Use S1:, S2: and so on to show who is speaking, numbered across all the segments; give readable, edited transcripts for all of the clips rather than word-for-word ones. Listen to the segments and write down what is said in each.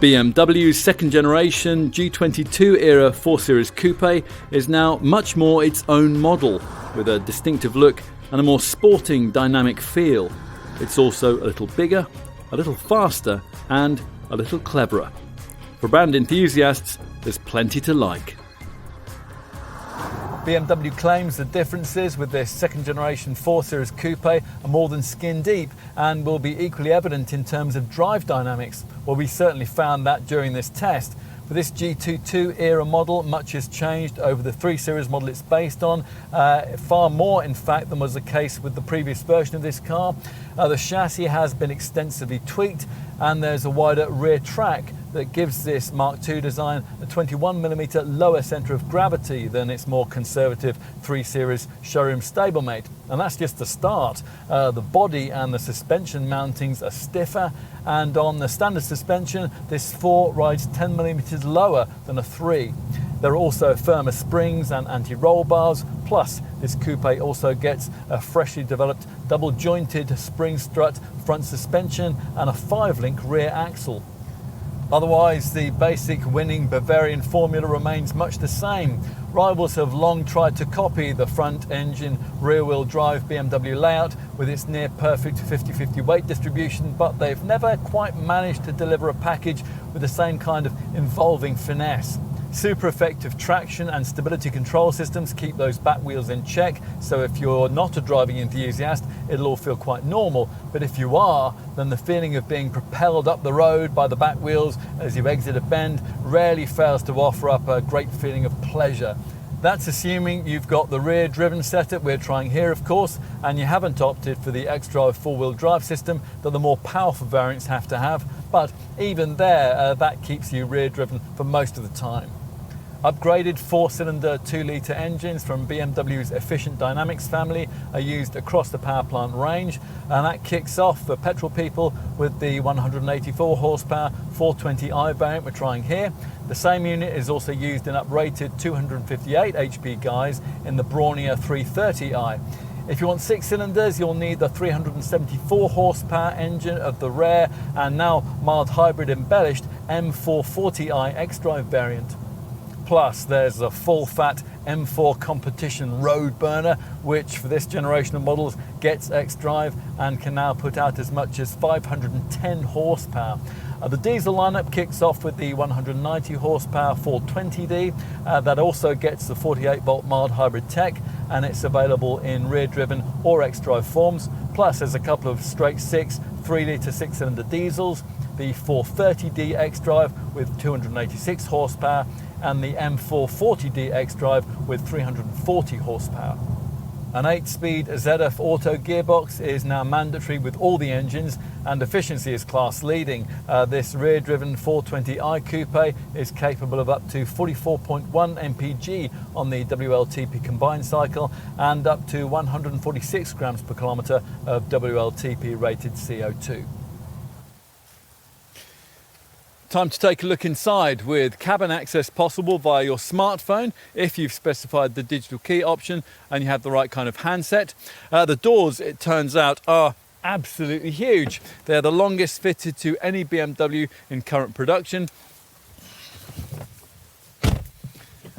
S1: BMW's second generation G22 era 4 Series Coupe is now much more its own model, with a distinctive look and a more sporting, dynamic feel. It's also a little bigger, a little faster and a little cleverer. For brand enthusiasts, there's plenty to like. BMW claims the differences with their second generation 4 Series Coupe are more than skin deep and will be equally evident in terms of drive dynamics. Well, we certainly found that during this test. For this G22 era model, much has changed over the 3 Series model it's based on, far more in fact than was the case with the previous version of this car. The chassis has been extensively tweaked and there's a wider rear track that gives this Mark II design a 21mm lower centre of gravity than its more conservative 3 Series showroom stablemate. And that's just the start. The body and the suspension mountings are stiffer, and on the standard suspension, this 4 rides 10mm lower than a 3. There are also firmer springs and anti-roll bars, plus this coupe also gets a freshly developed double-jointed spring strut front suspension and a 5-link rear axle. Otherwise, the basic winning Bavarian formula remains much the same. Rivals have long tried to copy the front-engine, rear-wheel drive BMW layout with its near-perfect 50-50 weight distribution, but they've never quite managed to deliver a package with the same kind of involving finesse. Super effective traction and stability control systems keep those back wheels in check, so if you're not a driving enthusiast, it'll all feel quite normal. But if you are, then the feeling of being propelled up the road by the back wheels as you exit a bend rarely fails to offer up a great feeling of pleasure. That's assuming you've got the rear-driven setup we're trying here, of course, and you haven't opted for the xDrive four-wheel drive system that the more powerful variants have to have. But even there, that keeps you rear-driven for most of the time. Upgraded 4-cylinder 2-litre engines from BMW's Efficient Dynamics family are used across the power plant range, and that kicks off for petrol people with the 184 horsepower 420i variant we're trying here. The same unit is also used in uprated 258 HP guys in the brawnier 330i. If you want 6 cylinders, you'll need the 374 horsepower engine of the rare and now mild hybrid embellished M440i xDrive variant. Plus, there's a full-fat M4 competition road burner, which for this generation of models gets xDrive and can now put out as much as 510 horsepower. The diesel lineup kicks off with the 190 horsepower 420D. That also gets the 48-volt mild hybrid tech, and it's available in rear-driven or xDrive forms. Plus, there's a couple of straight-six 3-litre 6-cylinder diesels, the 430D xDrive with 286 horsepower, and the M440D xDrive with 340 horsepower. An 8-speed ZF Auto gearbox is now mandatory with all the engines, and efficiency is class leading. This rear-driven 420i Coupe is capable of up to 44.1 mpg on the WLTP combined cycle and up to 146 grams per kilometre of WLTP rated CO2. Time to take a look inside, with cabin access possible via your smartphone if you've specified the digital key option and you have the right kind of handset. The doors, it turns out, are absolutely huge. They're the longest fitted to any BMW in current production.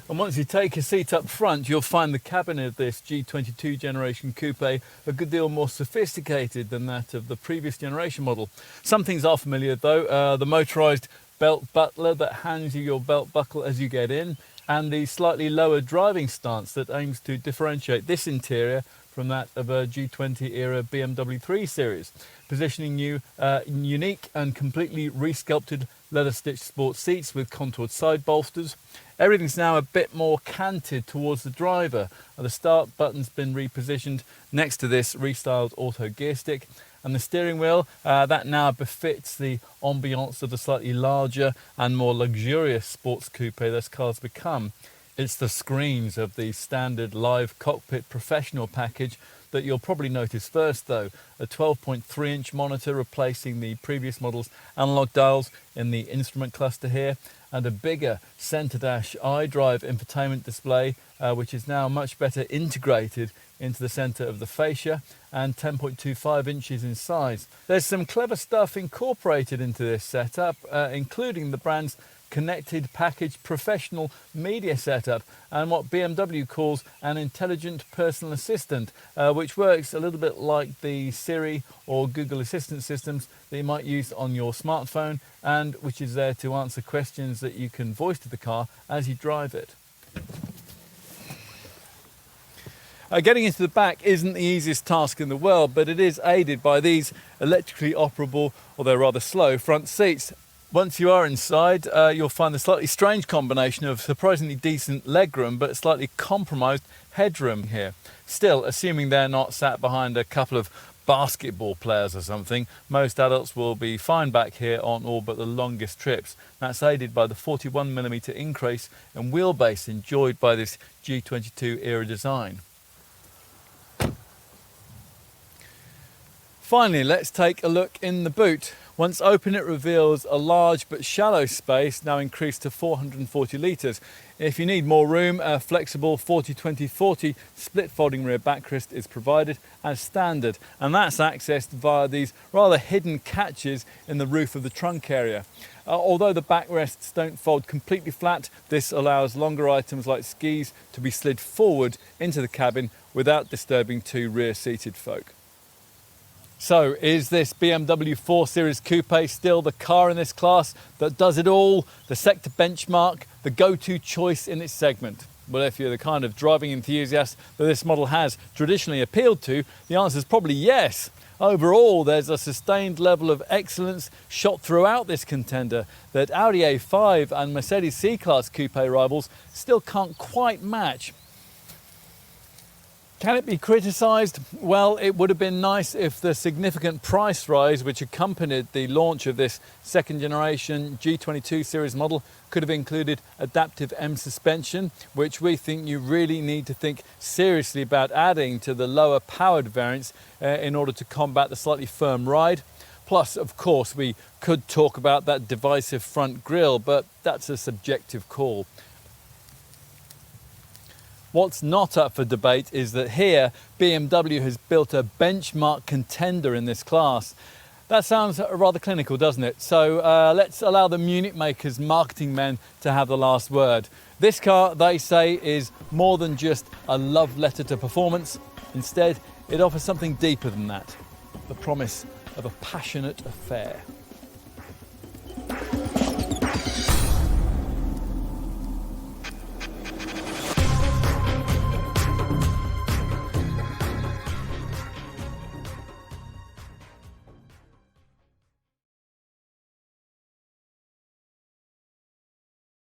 S1: And once you take a seat up front, you'll find the cabin of this G22 generation coupe a good deal more sophisticated than that of the previous generation model. Some things are familiar though, the motorised belt butler that hands you your belt buckle as you get in, and the slightly lower driving stance that aims to differentiate this interior from that of a G20 era BMW 3 Series, positioning you unique and completely resculpted leather-stitched sports seats with contoured side bolsters. Everything's now a bit more canted towards the driver. The start button's been repositioned next to this restyled auto gear stick, and the steering wheel, that now befits the ambiance of the slightly larger and more luxurious sports coupe those cars become. It's the screens of the standard Live Cockpit Professional package that you'll probably notice first though. A 12.3-inch monitor replacing the previous model's analog dials in the instrument cluster here, and a bigger centre dash iDrive infotainment display which is now much better integrated into the centre of the fascia, and 10.25 inches in size. There's some clever stuff incorporated into this setup, including the brand's connected package professional media setup and what BMW calls an intelligent personal assistant, which works a little bit like the Siri or Google Assistant systems that you might use on your smartphone, and which is there to answer questions that you can voice to the car as you drive it. Getting into the back isn't the easiest task in the world, but it is aided by these electrically operable, although rather slow, front seats. Once you are inside, you'll find the slightly strange combination of surprisingly decent legroom but slightly compromised headroom here. Still, assuming they're not sat behind a couple of basketball players or something, most adults will be fine back here on all but the longest trips. That's aided by the 41mm increase in wheelbase enjoyed by this G22 era design. Finally, let's take a look in the boot. Once open, it reveals a large but shallow space, now increased to 440 litres. If you need more room, a flexible 40-20-40 split folding rear backrest is provided as standard, and that's accessed via these rather hidden catches in the roof of the trunk area. Although the backrests don't fold completely flat, this allows longer items like skis to be slid forward into the cabin without disturbing two rear-seated folk. So, is this BMW 4 Series Coupe still the car in this class that does it all, the sector benchmark, the go-to choice in its segment? Well, if you're the kind of driving enthusiast that this model has traditionally appealed to, the answer is probably yes. Overall, there's a sustained level of excellence shot throughout this contender that Audi A5 and Mercedes C-Class coupe rivals still can't quite match. Can it be criticised? Well, it would have been nice if the significant price rise which accompanied the launch of this second generation G22 series model could have included adaptive M suspension, which we think you really need to think seriously about adding to the lower powered variants in order to combat the slightly firm ride. Plus, of course, we could talk about that divisive front grille, but that's a subjective call. What's not up for debate is that here BMW has built a benchmark contender in this class. That sounds rather clinical, doesn't it? So let's allow the Munich makers' marketing men to have the last word. This car, they say, is more than just a love letter to performance. Instead, it offers something deeper than that, the promise of a passionate affair.